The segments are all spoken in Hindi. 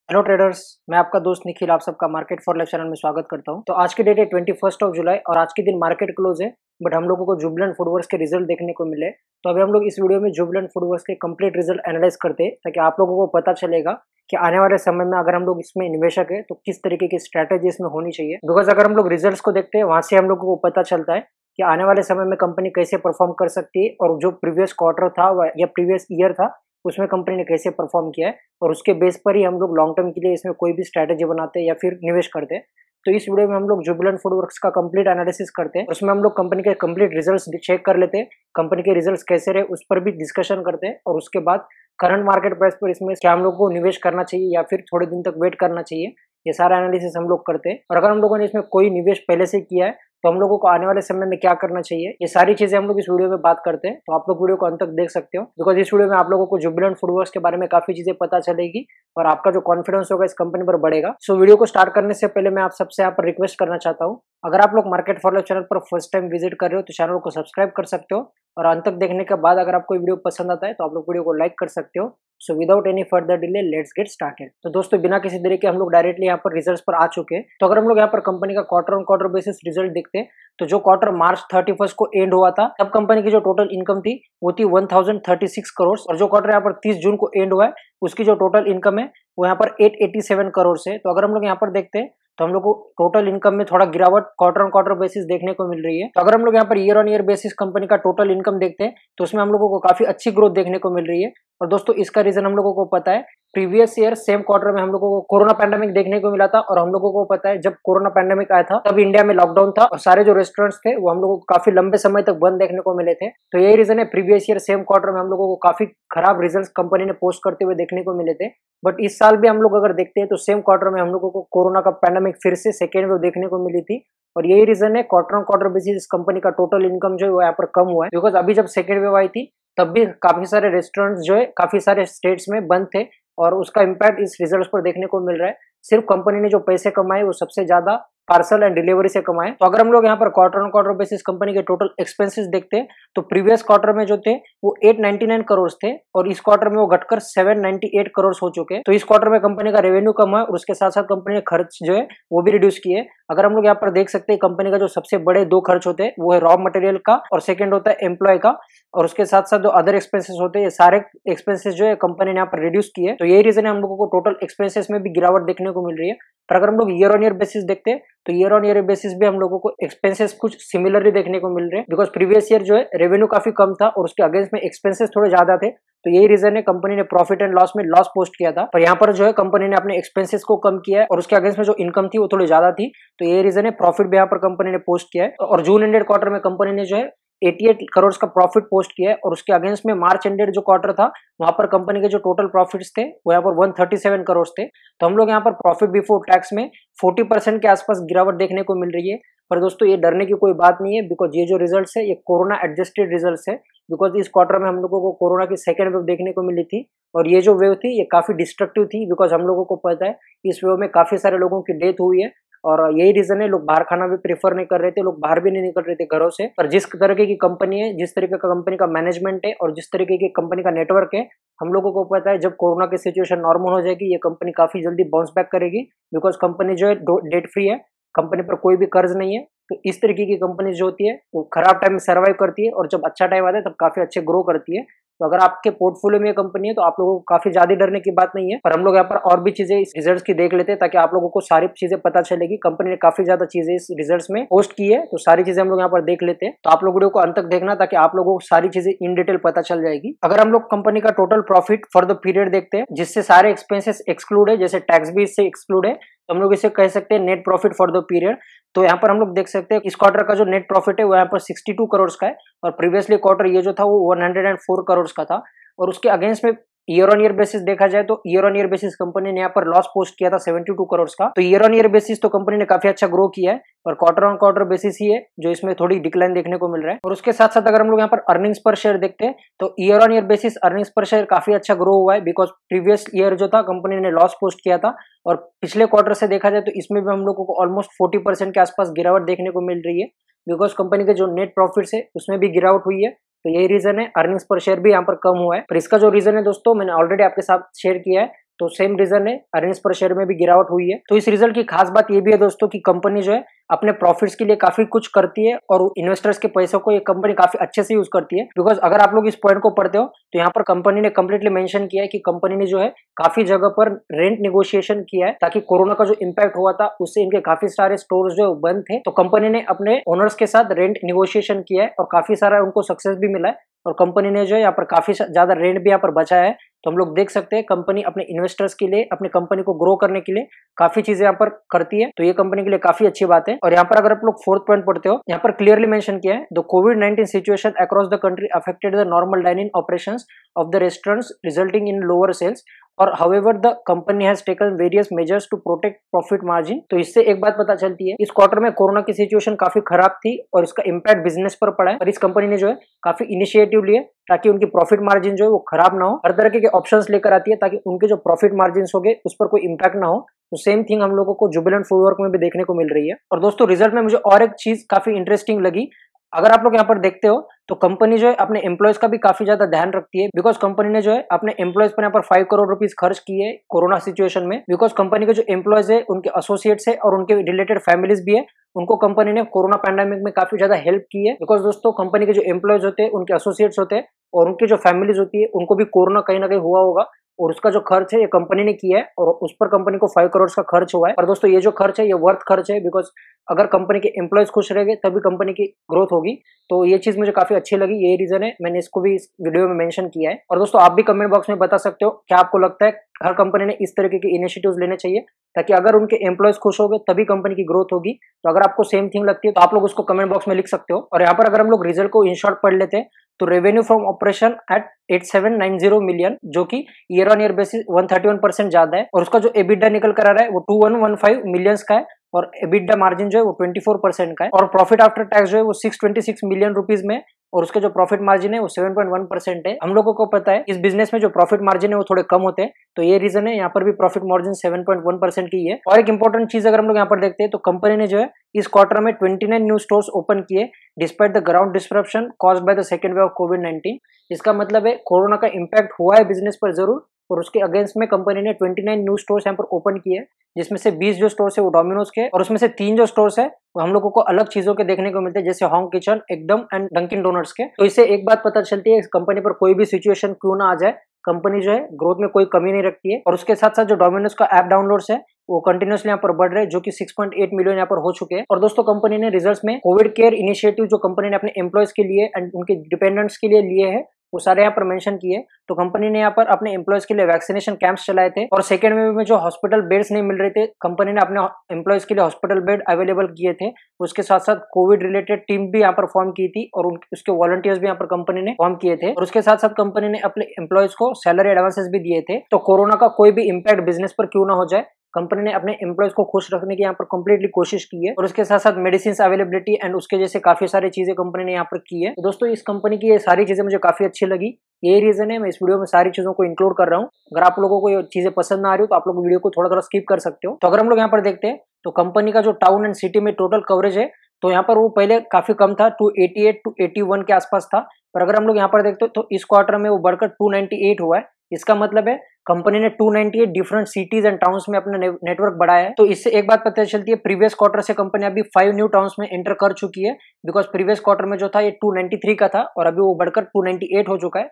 हेलो ट्रेडर्स, मैं आपका दोस्त निखिल आप सबका मार्केट फॉर लाइफ चैनल में स्वागत करता हूं। तो आज की डेट है 21 जुलाई और आज के दिन मार्केट क्लोज है। बट हम लोगों को जुबिलेंट फूडवर्क्स के रिजल्ट देखने को मिले। तो अभी हम लोग इस वीडियो में जुबिलेंट फूडवर्क्स के कंप्लीट रिजल्ट एनालाइज करते हैं ताकि आप लोगों को पता चलेगा कि आने वाले समय में अगर हम लोग इसमें निवेशक है तो किस तरीके की स्ट्रैटेजी इसमें होनी चाहिए। बिकॉज अगर हम लोग रिजल्ट को देखते हैं वहां से हम लोगों को पता चलता है कि आने वाले समय में कंपनी कैसे परफॉर्म कर सकती है और जो प्रीवियस क्वार्टर था या प्रीवियस ईयर था उसमें कंपनी ने कैसे परफॉर्म किया है और उसके बेस पर ही हम लोग लॉन्ग टर्म के लिए इसमें कोई भी स्ट्रैटेजी बनाते हैं या फिर निवेश करते हैं। तो इस वीडियो में हम लोग जुबिलेंट फूडवर्क्स का कंप्लीट एनालिसिस करते हैं। उसमें हम लोग कंपनी के कंप्लीट रिजल्ट्स चेक कर लेते हैं, कंपनी के रिजल्ट्स कैसे रहे उस पर भी डिस्कशन करते हैं और उसके बाद करंट मार्केट प्राइस पर इसमें क्या हम लोग को निवेश करना चाहिए या फिर थोड़े दिन तक वेट करना चाहिए, ये सारा एनालिसिस हम लोग करते हैं। और अगर हम लोगों ने इसमें कोई निवेश पहले से किया है तो हम लोगों को आने वाले समय में क्या करना चाहिए, ये सारी चीजें हम लोग इस वीडियो में बात करते हैं। तो आप लोग वीडियो को अंत तक देख सकते हो बिकॉज इस वीडियो में आप लोगों को जुबिलेंट फूडवर्क्स के बारे में काफी चीजें पता चलेगी और आपका जो कॉन्फिडेंस होगा इस कंपनी पर बढ़ेगा। सो वीडियो को स्टार्ट करने से पहले मैं आप सबसे यहाँ पर रिक्वेस्ट करना चाहता हूँ, अगर आप लोग मार्केट फॉर लाइफ चैनल पर फर्स्ट टाइम विजिट कर रहे हो तो चैनल को सब्सक्राइब कर सकते हो और अंत तक देखने के बाद अगर आपको वीडियो पसंद आता है तो आप लोग वीडियो को लाइक कर सकते हो। So without any further delay let's get started. तो दोस्तों बिना किसी देरी के हम लोग डायरेक्टली यहाँ पर रिजल्ट्स पर आ चुके हैं। तो अगर हम लोग यहाँ पर कंपनी का quarter on quarter basis result देखते हैं तो जो क्वार्टर मार्च 31 को एंड हुआ था तब कंपनी की जो टोटल इनकम थी वो थी 1036 करोड़ और जो क्वार्टर यहाँ पर 30 जून को एंड हुआ है उसकी जो टोटल इनकम है वो यहाँ पर 887 करोड़ से। तो अगर हम लोग यहाँ पर देखते हैं तो हम लोग को टोटल इनकम में थोड़ा गिरावट क्वार्टर ऑन क्वार्टर बेसिस देखने को मिल रही है। तो अगर हम लोग यहाँ per year on year basis company का टोटल इनकम देखते हैं तो उसमें हम लोगों को काफी अच्छी ग्रोथ देखने को मिल रही है। और दोस्तों इसका रीजन हम लोगों को पता है, प्रीवियस ईयर सेम क्वार्टर में हम लोगों को कोरोना पैंडेमिक देखने को मिला था और हम लोगों को पता है जब कोरोना पैंडेमिक आया था तब इंडिया में लॉकडाउन था और सारे जो रेस्टोरेंट्स थे वो हम लोगों को काफी लंबे समय तक बंद देखने को मिले थे। तो यही रीजन है प्रीवियस ईयर सेम क्वार्टर में हम लोगों को काफी खराब रिजल्ट कंपनी ने पोस्ट करते हुए देखने को मिले थे। बट इस साल भी हम लोग अगर देखते हैं तो सेम क्वार्टर में हम लोगों को कोरोना का पैंडेमिक फिर से सेकेंड वेव देखने को मिली थी और यही रीजन है क्वार्टर ऑन क्वार्टर बेसिस इस कंपनी का टोटल इनकम जो है वो यहाँ पर कम हुआ है। बिकॉज अभी जब सेकेंड वेव आई थी तब भी काफी सारे रेस्टोरेंट्स जो है काफी सारे स्टेट्स में बंद थे और उसका इम्पैक्ट इस रिजल्ट्स पर देखने को मिल रहा है। सिर्फ कंपनी ने जो पैसे कमाए वो सबसे ज्यादा पार्सल एंड डिलीवरी से कमाए। तो अगर हम लोग यहाँ पर quarter on quarter basis company के टोटल एक्सपेंसेस देखते हैं तो प्रीवियस क्वार्टर में जो थे वो 899 करोड़ थे और इस क्वार्टर में वो घटकर 798 करोड़ हो चुके हैं। तो इस क्वार्टर में कंपनी का रेवेन्यू कम है और उसके साथ साथ कंपनी ने खर्च जो है वो भी रिड्यूस किए। अगर हम लोग यहाँ पर देख सकते हैं कंपनी का जो सबसे बड़े दो खर्च होते हैं वो है रॉ मटेरियल का और सेकेंड होता है एम्प्लॉय का और उसके साथ साथ जो अदर एक्सपेंसेस होते हैं ये सारे एक्सपेंसेस जो है कंपनी ने यहाँ पर रिड्यूस किए। तो यही रीजन है हम लोगों को टोटल एक्सपेंसेस में भी गिरावट देखने को मिल रही है। पर अगर हम लोग ईयर ऑन ईयर बेसिस देखते हैं तो ईयर ऑन ईयर बेसिस भी हम लोगों को एक्सपेंसेस कुछ सिमिलरली देखने को मिल रहे हैं बिकॉज प्रीवियस ईयर जो है रेवेन्यू काफी कम था और उसके अगेंस्ट में एक्सपेंसेस थोड़े ज्यादा थे। तो यही रीजन है कंपनी ने प्रॉफिट एंड लॉस में लॉस पोस्ट किया था पर यहाँ पर जो है कंपनी ने अपने एक्सपेंसेस को कम किया है और उसके अगेंस्ट में जो इनकम थी वो थोड़ी ज्यादा थी। तो यही रीजन है प्रॉफिट भी यहाँ पर कंपनी ने पोस्ट किया है और जून एंडेड क्वार्टर में कंपनी ने जो है 88 करोड़ का प्रॉफिट पोस्ट किया है और उसके अगेंस्ट में मार्च एंडेड जो क्वार्टर था वहां पर कंपनी के जो टोटल प्रॉफिट्स थे वो यहाँ पर 137 करोड़ थे। तो हम लोग यहाँ पर प्रॉफिट बिफोर टैक्स में 40% के आसपास गिरावट देखने को मिल रही है। पर दोस्तों ये डरने की कोई बात नहीं है बिकॉज ये जो रिजल्ट्स है ये कोरोना एडजस्टेड रिजल्ट्स है बिकॉज इस क्वार्टर में हम लोगों को कोरोना की सेकेंड वेव देखने को मिली थी और ये जो वेव थी ये काफी डिस्ट्रक्टिव थी बिकॉज हम लोगों को पता है इस वेव में काफी सारे लोगों की डेथ हुई है और यही रीजन है लोग बाहर खाना भी प्रेफर नहीं कर रहे थे, लोग बाहर भी नहीं निकल रहे थे घरों से। पर जिस तरीके की कंपनी है, जिस तरीके का कंपनी का मैनेजमेंट है और जिस तरीके की कंपनी का नेटवर्क है, हम लोगों को पता है जब कोरोना की सिचुएशन नॉर्मल हो जाएगी ये कंपनी काफी जल्दी बाउंस बैक करेगी बिकॉज कंपनी जो है डेट फ्री है, कंपनी पर कोई भी कर्ज नहीं है। तो इस तरीके की कंपनी जो होती है वो खराब टाइम में सर्वाइव करती है और जब अच्छा टाइम आता है तब काफी अच्छे ग्रो करती है। तो अगर आपके पोर्टफोलियो में ये कंपनी है तो आप लोगों को काफी ज्यादा डरने की बात नहीं है। पर हम लोग यहाँ पर और भी चीजें इस रिजल्ट्स की देख लेते हैं ताकि आप लोगों को सारी चीजें पता चलेगी। कंपनी ने काफी ज्यादा चीजें इस रिजल्ट्स में पोस्ट की है तो सारी चीजें हम लोग यहाँ पर देख लेते हैं। तो आप लोग वीडियो को अंत तक देखना ताकि आप लोगों को सारी चीजें इन डिटेल पता चल जाएगी। अगर हम लोग कंपनी का total profit for the period देखते हैं जिससे सारे एक्सपेंसेस एक्सक्लूड है, जैसे टैक्स भी इससे एक्सक्लूड है, तो हम लोग इसे कह सकते हैं net profit for the period. तो यहाँ पर हम लोग देख सकते हैं इस क्वार्टर का जो नेट प्रॉफिट है वो यहाँ पर 62 करोड़ का है और प्रीवियसली क्वार्टर ये जो था वो 104 करोड़ का था और उसके अगेंस्ट में ईयर ऑन ईयर बेसिस देखा जाए तो year on year basis company ने यहाँ पर लॉस पोस्ट किया था 72 करोड़ का। तो ईयर ऑन ईयर बेसिस तो कंपनी ने काफी अच्छा ग्रो किया है और क्वार्टर ऑन क्वार्टर बेसिस ही है जो इसमें थोड़ी डिक्लाइन देखने को मिल रहा है। और उसके साथ साथ अगर हम लोग यहाँ पर अर्निंग्स पर शेयर देखते हैं तो year on year basis earnings पर शेयर काफी अच्छा ग्रो हुआ है बिकॉज प्रीवियस ईयर जो था कंपनी ने लॉस पोस्ट किया था और पिछले क्वार्टर से देखा जाए तो इसमें भी हम लोगों को ऑलमोस्ट 40% के आसपास गिरावट देखने को मिल रही है बिकॉज कंपनी के जो नेट प्रॉफिट्स है उसमें भी गिरावट हुई है। तो यही रीजन है अर्निंग्स पर शेयर भी यहाँ पर कम हुआ है। पर इसका जो रीजन है दोस्तों मैंने ऑलरेडी आपके साथ शेयर किया है। तो सेम रीजन है, अर्निंग्स पर शेयर में भी गिरावट हुई है। तो इस रिजल्ट की खास बात ये भी है दोस्तों कि कंपनी जो है अपने प्रॉफिट्स के लिए काफी कुछ करती है और इन्वेस्टर्स के पैसों को ये कंपनी काफी अच्छे से यूज करती है। बिकॉज अगर आप लोग इस पॉइंट को पढ़ते हो तो यहाँ पर कंपनी ने कंप्लीटली मेंशन किया है कि कंपनी ने जो है काफी जगह पर रेंट नेगोशिएशन किया है, ताकि कोरोना का जो इम्पैक्ट हुआ था उससे इनके काफी सारे स्टोर्स जो बंद थे, तो कंपनी ने अपने ओनर्स के साथ रेंट नेगोशिएशन किया है और काफी सारा उनको सक्सेस भी मिला है और कंपनी ने जो है यहाँ पर काफी ज्यादा रेंट भी यहाँ पर बचाया है। तो हम लोग देख सकते हैं कंपनी अपने इन्वेस्टर्स के लिए, अपने कंपनी को ग्रो करने के लिए काफी चीजें यहाँ पर करती है, तो ये कंपनी के लिए काफी अच्छी बात है। और यहाँ पर अगर आप लोग फोर्थ पॉइंट पढ़ते हो, यहाँ पर क्लियरली मेंशन किया है, the COVID situation across the country affected the normal dining operations of the restaurants resulting in lower sales और however the company has taken various measures to protect profit margin. तो इससे एक बात पता चलती है, इस क्वार्टर में कोरोना की सिचुएशन काफी खराब थी और इसका इम्पैक्ट बिजनेस पर पड़ा है, और इस कंपनी ने जो है काफी इनिशिएटिव लिए ताकि उनकी प्रॉफिट मार्जिन जो है वो खराब ना हो, हर तरह के ऑप्शंस लेकर आती है ताकि उनके जो प्रॉफिट मार्जिन हो गए उस पर कोई इम्पैक्ट ना हो। तो सेम थिंग हम लोगों को जुबिलेंट फूडवर्क में भी देखने को मिल रही है। और दोस्तों रिजल्ट में मुझे और एक चीज काफी इंटरेस्टिंग लगी, अगर आप लोग यहाँ पर देखते हो तो कंपनी जो है अपने एम्प्लॉयज का भी काफी ज्यादा ध्यान रखती है, बिकॉज कंपनी ने जो है अपने एम्प्लॉयज पर यहाँ पर 5 करोड़ रुपीस खर्च किए कोरोना सिचुएशन में। बिकॉज कंपनी के जो एम्प्लॉयज है, उनके एसोसिएट्स है और उनके रिलेटेड फैमिलीज भी है, उनको कंपनी ने कोरोना पैंडेमिक में काफी ज्यादा हेल्प की है। बिकॉज दोस्तों कंपनी के जो एम्प्लॉयज होते हैं, उनके एसोसिएट्स होते हैं और उनकी जो फैमिलीज होती है, उनको भी कोरोना कहीं ना कहीं हुआ होगा और उसका जो खर्च है ये कंपनी ने किया है और उस पर कंपनी को 5 करोड़ का खर्च हुआ है। और दोस्तों ये जो खर्च है ये वर्थ खर्च है, बिकॉज अगर कंपनी के एम्प्लॉयज खुश रहेंगे तभी कंपनी की ग्रोथ होगी। तो ये चीज मुझे काफी अच्छी लगी, यही रीजन है मैंने इसको भी इस वीडियो में मेंशन किया है। और दोस्तों आप भी कमेंट बॉक्स में बता सकते हो क्या आपको लगता है हर कंपनी ने इस तरीके के इनिशिएटिव्स लेने चाहिए, ताकि अगर उनके एम्प्लॉयज खुश हो गए तभी कंपनी की ग्रोथ होगी। तो अगर आपको सेम थिंग लगती है तो आप लोग उसको कमेंट बॉक्स में लिख सकते हो। और यहाँ पर अगर हम लोग रिजल्ट को इन शॉर्ट पढ़ लेते हैं तो revenue from operation at 8790 million, जो कि ईयर ऑन ईयर बेसिस 131% ज्यादा है, और उसका जो एबिटा निकल कर आ रहा है वो 2115 मिलियंस का है और एबिटा मार्जिन जो है वो 24% का है, और प्रॉफिट आफ्टर टैक्स जो है वो 626 मिलियन रुपीज में और उसके जो प्रॉफिट मार्जिन है वो 7.1% है। हम लोगों को पता है इस बिजनेस में जो प्रॉफिट मार्जिन है वो थोड़े कम होते हैं, तो ये रीजन है यहाँ पर भी प्रॉफिट मार्जिन 7.1% की है। और एक इंपॉर्टेंट चीज अगर हम लोग यहाँ पर देखते हैं तो कंपनी ने जो है इस क्वार्टर में 29 न्यू स्टोर्स ओपन किए despite the ground disruption caused by the second wave of COVID. इसका मतलब है कोरोना का इम्पैक्ट हुआ है बिजनेस पर जरूर, और उसके अगेंस्ट में कंपनी ने 29 न्यू स्टोर्स यहाँ पर ओपन किए, जिसमें से 20 जो स्टोर्स है वो डोमिनोज के, और उसमें से 3 जो स्टोर्स है वो हम लोगों को अलग चीजों के देखने को मिलते हैं, जैसे होम किचन, एकदम एंड डंकिन डोनट्स के। तो इससे एक बात पता चलती है इस कंपनी पर कोई भी सिचुएशन क्यों ना आ जाए, कंपनी जो है ग्रोथ में कोई कमी नहीं रखती है। और उसके साथ साथ जो डोमिनोज का ऐप डाउनलोड्स है वो कंटिन्यूसली यहाँ पर बढ़ रहे हैं, जो कि 6.8 मिलियन यहाँ पर हो चुके हैं। और दोस्तों कंपनी ने रिजल्ट्स में कोविड केयर इनिशिएटिव जो कंपनी ने अपने एम्प्लॉयज के लिए एंड उनके डिपेंडेंट्स के लिए लिए हैं वो सारे यहाँ पर मेंशन किए। तो कंपनी ने यहाँ पर अपने एम्प्लॉयज के लिए वैक्सीनेशन कैंप्स चलाए थे, और सेकेंड वेव में जो हॉस्पिटल बेड्स नहीं मिल रहे थे कंपनी ने अपने एम्प्लॉयज के लिए हॉस्पिटल बेड अवेलेबल किए थे। उसके साथ साथ कोविड रिलेटेड टीम भी यहाँ पर फॉर्म की थी और उसके वॉलंटियर्स भी यहाँ पर कंपनी ने फॉर्म किए थे, और उसके साथ साथ कंपनी ने अपने एम्प्लॉयज को सैलरी एडवांसेस भी दिए थे। तो कोरोना का कोई भी इम्पैक्ट बिजनेस पर क्यों ना हो जाए, कंपनी ने अपने एम्प्लॉयज को खुश रखने की यहाँ पर कंप्लीटली कोशिश की है, और उसके साथ साथ मेडिसिन अवेलेबिलिटी एंड उसके जैसे काफी सारी चीजें कंपनी ने यहाँ पर की है। तो दोस्तों इस कंपनी की ये सारी चीजें मुझे काफी अच्छी लगी, यही रीजन है मैं इस वीडियो में सारी चीजों को इंक्लूड कर रहा हूँ। अगर आप लोगों को ये चीजें पसंद ना आ रही हो तो आप लोग वीडियो को थोड़ा थोड़ा स्किप कर सकते हो। तो अगर हम लोग यहाँ पर देखते हैं तो कंपनी का जो टाउन एंड सिटी में टोटल कवरेज है तो यहाँ पर वो पहले काफी कम था, 288 टू 81 के आसपास था, पर अगर हम लोग यहाँ पर देखते हो तो इस क्वार्टर में वो बढ़कर 298 हुआ है। इसका मतलब है कंपनी ने 298 डिफरेंट सिटीज एंड टाउन्स में अपना नेटवर्क बढ़ाया है। तो इससे एक बात पता चलती है प्रीवियस क्वार्टर से कंपनी अभी 5 न्यू टाउन्स में एंटर कर चुकी है, बिकॉज प्रीवियस क्वार्टर में जो था ये 293 का था और अभी वो बढ़कर 298 हो चुका है।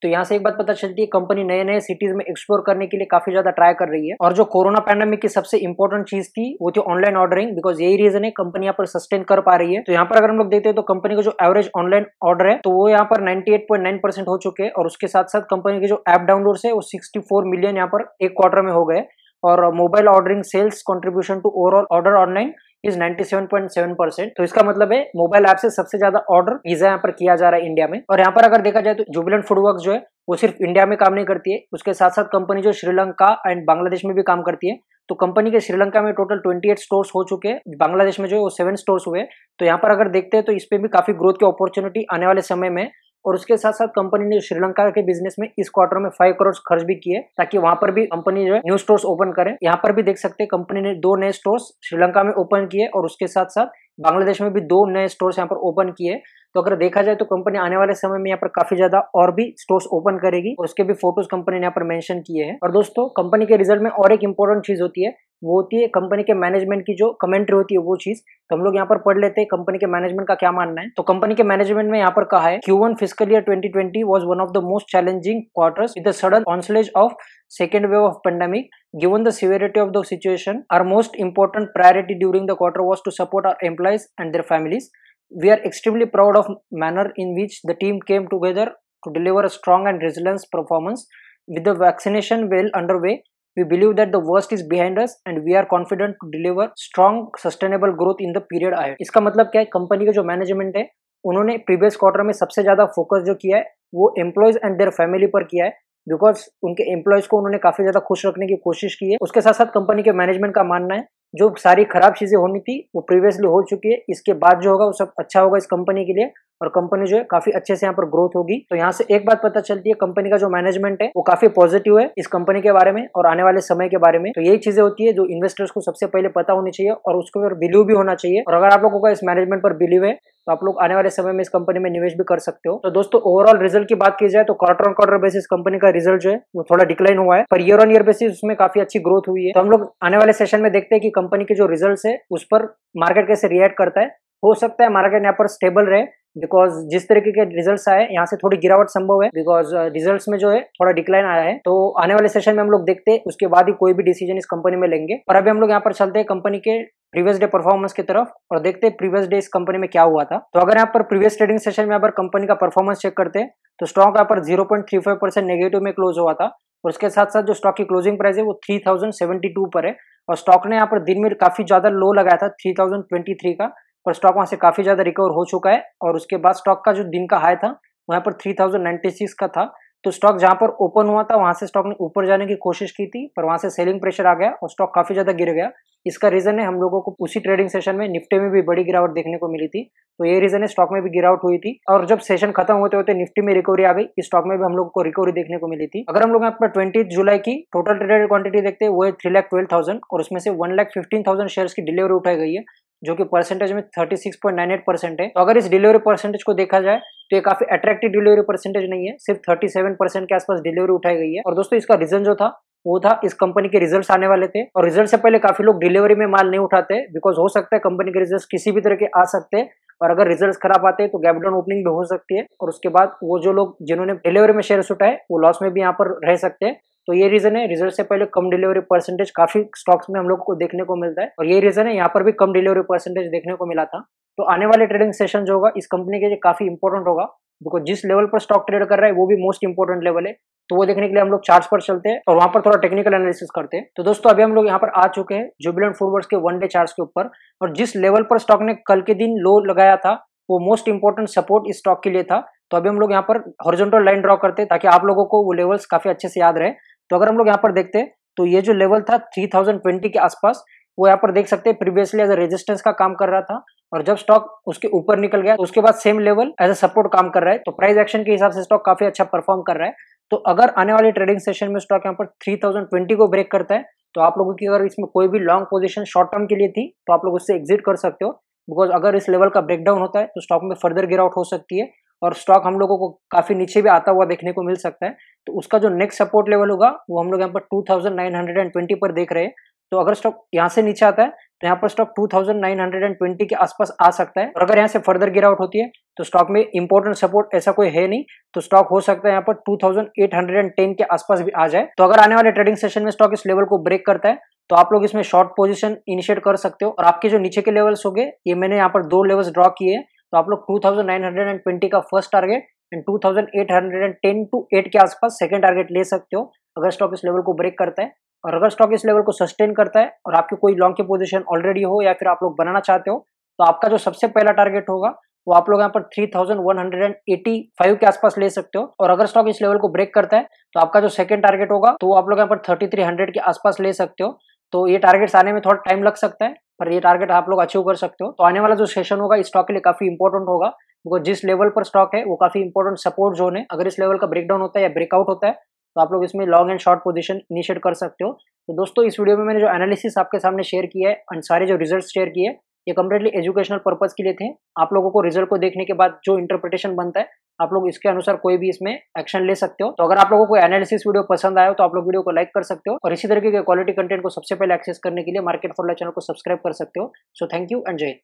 तो यहाँ से एक बात पता चलती है कंपनी नए नए सिटीज में एक्सप्लोर करने के लिए काफी ज्यादा ट्राई कर रही है। और जो कोरोना पैंडेमिक की सबसे इंपॉर्टेंट चीज थी वो थी ऑनलाइन ऑर्डरिंग, बिकॉज यही रीजन है कंपनी यहाँ पर सस्टेन कर पा रही है। तो यहाँ पर अगर हम लोग देखते हैं तो कंपनी का जो एवरेज ऑनलाइन ऑर्डर है तो वो यहाँ पर 98.9% हो चुके हैं, और उसके साथ साथ कंपनी के जो ऐप डाउनलोड्स है वो 64 मिलियन यहाँ पर एक क्वार्टर में हो गए, और mobile ordering sales contribution to overall order online is 97.7%। तो इसका मतलब है मोबाइल ऐप से सबसे ज्यादा ऑर्डर पिज्जा यहाँ पर किया जा रहा है इंडिया में। और यहाँ पर अगर देखा जाए तो जुबिलेंट फूडवर्क्स जो है वो सिर्फ इंडिया में काम नहीं करती है, उसके साथ साथ कंपनी जो श्रीलंका एंड बांग्लादेश में भी काम करती है। तो कंपनी के श्रीलंका में टोटल 28 स्टोर्स हो चुके हैं, बांग्लादेश में जो है वो 7 स्टोर्स हुए। तो यहाँ पर अगर देखते हैं तो इस पे भी काफी ग्रोथ की अपॉर्चुनिटी आने वाले समय में। और उसके साथ साथ कंपनी ने श्रीलंका के बिजनेस में इस क्वार्टर में 5 करोड़ खर्च भी किए ताकि वहां पर भी कंपनी जो है न्यू स्टोर्स ओपन करे। यहाँ पर भी देख सकते हैं कंपनी ने 2 नए स्टोर्स श्रीलंका में ओपन किए और उसके साथ साथ बांग्लादेश में भी 2 नए स्टोर्स यहाँ पर ओपन किए। तो अगर देखा जाए तो कंपनी आने वाले समय में यहाँ पर काफी ज्यादा और भी स्टोर्स ओपन करेगी और उसके भी फोटोज कंपनी ने यहाँ पर मेंशन किए हैं। और दोस्तों कंपनी के रिजल्ट में और एक इंपॉर्टेंट चीज होती है, वो होती है कंपनी के मैनेजमेंट की जो कमेंट्री होती है वो चीज। तो हम लोग यहाँ पर पढ़ लेते हैं कंपनी के मैनेजमेंट का क्या मानना है। तो कंपनी के मैनेजमेंट में यहाँ पर कहा है Q1 fiscal year 2020 was one of the most challenging quarters with the sudden onslaught of second wave of pandemic. Given the severity of the situation, our most important priority during the quarter was to support our employees and their families. We are extremely proud of manner in which the team came together to deliver a strong and resilient performance. With the vaccination well underway, we believe that the worst is behind us and we are confident to deliver strong sustainable growth in the period ahead. इसका मतलब क्या है, कंपनी का जो मैनेजमेंट है उन्होंने प्रीवियस क्वार्टर में सबसे ज्यादा फोकस जो किया है वो एम्प्लॉयज एंड देयर फैमिली पर किया है, बिकॉज उनके एम्प्लॉयज को उन्होंने काफी ज्यादा खुश रखने की कोशिश की है। उसके साथ साथ कंपनी के मैनेजमेंट का मानना है जो सारी खराब चीजें होनी थी वो प्रीवियसली हो चुकी है, इसके बाद जो होगा वो सब अच्छा होगा इस कंपनी के लिए और कंपनी जो है काफी अच्छे से यहाँ पर ग्रोथ होगी। तो यहाँ से एक बात पता चलती है कंपनी का जो मैनेजमेंट है वो काफी पॉजिटिव है इस कंपनी के बारे में और आने वाले समय के बारे में। तो यही चीजें होती है जो इन्वेस्टर्स को सबसे पहले पता होनी चाहिए और उसके ऊपर बिलीव भी होना चाहिए। और अगर आप लोगों का इस मैनेजमेंट पर बिलीव है तो आप लोग आने वाले समय में इस कंपनी में निवेश भी कर सकते हो। तो दोस्तों ओवरऑल रिजल्ट की बात की जाए तो quarter on quarter basis company का रिजल्ट जो है वो थोड़ा डिक्लाइन हुआ है, per year on year basis उसमें काफी अच्छी ग्रोथ हुई है। तो हम लोग आने वाले सेशन में देखते हैं कि कंपनी के जो रिजल्ट है उस पर मार्केट कैसे रिएक्ट करता है। हो सकता है मार्केट यहाँ पर स्टेबल रहे, बिकॉज जिस तरीके के रिजल्ट्स आए यहाँ से थोड़ी गिरावट संभव है, बिकॉज रिजल्ट्स में जो है थोड़ा डिक्लाइन आया है। तो आने वाले सेशन में हम लोग देखते हैं उसके बाद ही कोई भी डिसीजन इस कंपनी में लेंगे। और अभी हम लोग यहाँ पर चलते हैं कंपनी के प्रीवियस डे परफॉर्मेंस की तरफ और देखते हैं प्रीवियस डे इस कंपनी में क्या हुआ था। तो अगर यहाँ पर प्रीवियस ट्रेडिंग सेशन में अगर कंपनी का परफॉर्मेंस चेक करते हैं तो स्टॉक यहाँ पर 0.35% नेगेटिव में क्लोज हुआ था और उसके साथ साथ जो स्टॉक की क्लोजिंग प्राइस है वो 3072 पर है और स्टॉक ने यहाँ पर दिन में काफी ज्यादा लो लगाया था 3023 का, पर स्टॉक वहां से काफी ज्यादा रिकवर हो चुका है और उसके बाद स्टॉक का जो दिन का हाई था वहां पर 3096 का था। तो स्टॉक जहां पर ओपन हुआ था वहां से स्टॉक ने ऊपर जाने की कोशिश की थी, पर वहां से सेलिंग प्रेशर आ गया और स्टॉक काफी ज्यादा गिर गया। इसका रीजन है हम लोगों को उसी ट्रेडिंग सेशन में निफ्टी में भी बड़ी गिरावट देखने को मिली थी, तो ये रीजन है स्टॉक में भी गिरावट हुई थी। और जब सेशन खत्म होते होते निफ्टी में रिकवरी आ गई, इस स्टॉक में भी हम लोग को रिकवरी देखने को मिली थी। अगर हम लोग यहाँ पर 20 जुलाई की टोटल ट्रेडेड क्वांटिटी देखते हैं वो है 3,12,000 और उसमें से 1,15,000 शेयर्स की डिलीवरी उठाई गई है जो कि परसेंटेज में 36.98% है। तो अगर इस डिलीवरी परसेंटेज को देखा जाए तो ये काफी अट्रैक्टिव डिलीवरी परसेंटेज नहीं है, सिर्फ 37% के आसपास डिलीवरी उठाई गई है। और दोस्तों इसका रीजन जो था वो था इस कंपनी के रिजल्ट्स आने वाले थे और रिजल्ट से पहले काफी लोग डिलीवरी में माल नहीं उठाते, बिकॉज हो सकता है कंपनी के रिजल्ट्स किसी भी तरह के आ सकते हैं और अगर रिजल्ट्स खराब आते हैं तो गैप डाउन ओपनिंग भी हो सकती है और उसके बाद वो जो लोग जिन्होंने डिलीवरी में शेयर्स उठाए वो लॉस में भी यहाँ पर रह सकते हैं। तो ये रीजन है रिजल्ट से पहले कम डिलीवरी परसेंटेज काफी स्टॉक्स में हम लोग को देखने को मिलता है और ये रीजन है यहाँ पर भी कम डिलीवरी परसेंटेज देखने को मिला था। तो आने वाले ट्रेडिंग सेशन जो होगा इस कंपनी के लिए काफी इंपॉर्टेंट होगा, बिकॉज जिस लेवल पर स्टॉक ट्रेड कर रहा है वो भी मोस्ट इंपॉर्टेंट लेवल है। तो वो देखने के लिए हम लोग चार्ट्स पर चलते हैं और वहां पर थोड़ा टेक्निकल एनालिसिस करते हैं। तो दोस्तों अभी हम लोग यहाँ पर आ चुके हैं जुबिलेंट फूडवर्क्स के 1 डे चार्ट्स के ऊपर और जिस लेवल पर स्टॉक ने कल के दिन लो लगाया था वो मोस्ट इंपॉर्टेंट सपोर्ट इस स्टॉक के लिए था। तो अभी हम लोग यहाँ पर हॉरिजॉन्टल लाइन ड्रॉ करते हैं ताकि आप लोगों को वो लेवल्स काफी अच्छे से याद रहे। तो अगर हम लोग यहाँ पर देखते हैं तो ये जो लेवल था 3020 के आसपास वो यहाँ पर देख सकते हैं प्रीवियसली एज अ रेजिस्टेंस का काम कर रहा था और जब स्टॉक उसके ऊपर निकल गया तो उसके बाद same level as a support काम कर रहा है। तो प्राइस एक्शन के हिसाब से स्टॉक काफी अच्छा परफॉर्म कर रहा है। तो अगर आने वाले ट्रेडिंग सेशन में स्टॉक यहाँ पर 3020 को ब्रेक करता है तो आप लोगों की अगर इसमें कोई भी लॉन्ग पोजीशन शॉर्ट टर्म के लिए थी तो आप लोग उससे एग्जिट कर सकते हो, बिकॉज अगर इस लेवल का ब्रेकडाउन होता है तो स्टॉक में फर्दर गिरावट हो सकती है और स्टॉक हम लोगों को काफी नीचे भी आता हुआ देखने को मिल सकता है। तो उसका जो नेक्स्ट सपोर्ट लेवल होगा वो हम लोग यहाँ पर 2920 पर देख रहे हैं। तो अगर स्टॉक यहाँ से नीचे आता है तो यहाँ पर स्टॉक 2920 के आसपास आ सकता है और अगर यहाँ से फर्दर गिरावट होती है तो स्टॉक में इंपॉर्टेंट सपोर्ट ऐसा कोई है नहीं, तो स्टॉक हो सकता है यहाँ पर 2810 के आसपास भी आ जाए। तो अगर आने वाले ट्रेडिंग सेशन में स्टॉक इस लेवल को ब्रेक करता है तो आप लोग इसमें शॉर्ट पोजीशन इनिशिएट कर सकते हो और आपके जो नीचे के लेवल्स हो गए ये मैंने यहाँ पर 2 लेवल्स ड्रॉ किए हैं। तो आप लोग 2920 का फर्स्ट टारगेट एंड 2810 टू 8 के आसपास सेकंड टारगेट ले सकते हो अगर स्टॉक इस लेवल को ब्रेक करता है। और अगर स्टॉक इस लेवल को सस्टेन करता है और आपकी कोई लॉन्ग की पोजीशन ऑलरेडी हो या फिर आप लोग बनाना चाहते हो तो आपका जो सबसे पहला टारगेट होगा वो आप लोग यहाँ पर 3185 के आसपास ले सकते हो और अगर स्टॉक इस लेवल को ब्रेक करता है तो आपका जो सेकंड टारगेट होगा तो आप लोग यहाँ पर 3300 के आसपास ले सकते हो। तो ये टारगेट्स आने में थोड़ा टाइम लग सकता है पर ये टारगेट आप लोग अचीव कर सकते हो। तो आने वाला जो सेशन होगा इस स्टॉक के लिए काफी इंपॉर्टेंट होगा, बिकॉज जिस लेवल पर स्टॉक है वो काफी इंपॉर्टेंट सपोर्ट जोन है। अगर इस लेवल का ब्रेकडाउन होता है या ब्रेकआउट होता है तो आप लोग इसमें long and short position initiate कर सकते हो। तो दोस्तों इस वीडियो में मैंने जो एनालिसिस आपके सामने शेयर किया है और सारे जो रिजल्ट्स शेयर किए ये कम्प्लीटली एजुकेशनल पर्पज के लिए थे। आप लोगों को रिजल्ट को देखने के बाद जो इंटरप्रिटेशन बनता है, आप लोग इसके अनुसार कोई भी इसमें एक्शन ले सकते हो। तो अगर आप लोगों को एनालिसिस वीडियो पसंद आया हो तो आप लोग वीडियो को लाइक कर सकते हो और इसी तरीके के क्वालिटी कंटेंट को सबसे पहले एक्सेस करने के लिए मार्केट फॉर लाइफ चैनल को सब्सक्राइब कर सकते हो। सो थैंक यू एंड जय हिंद।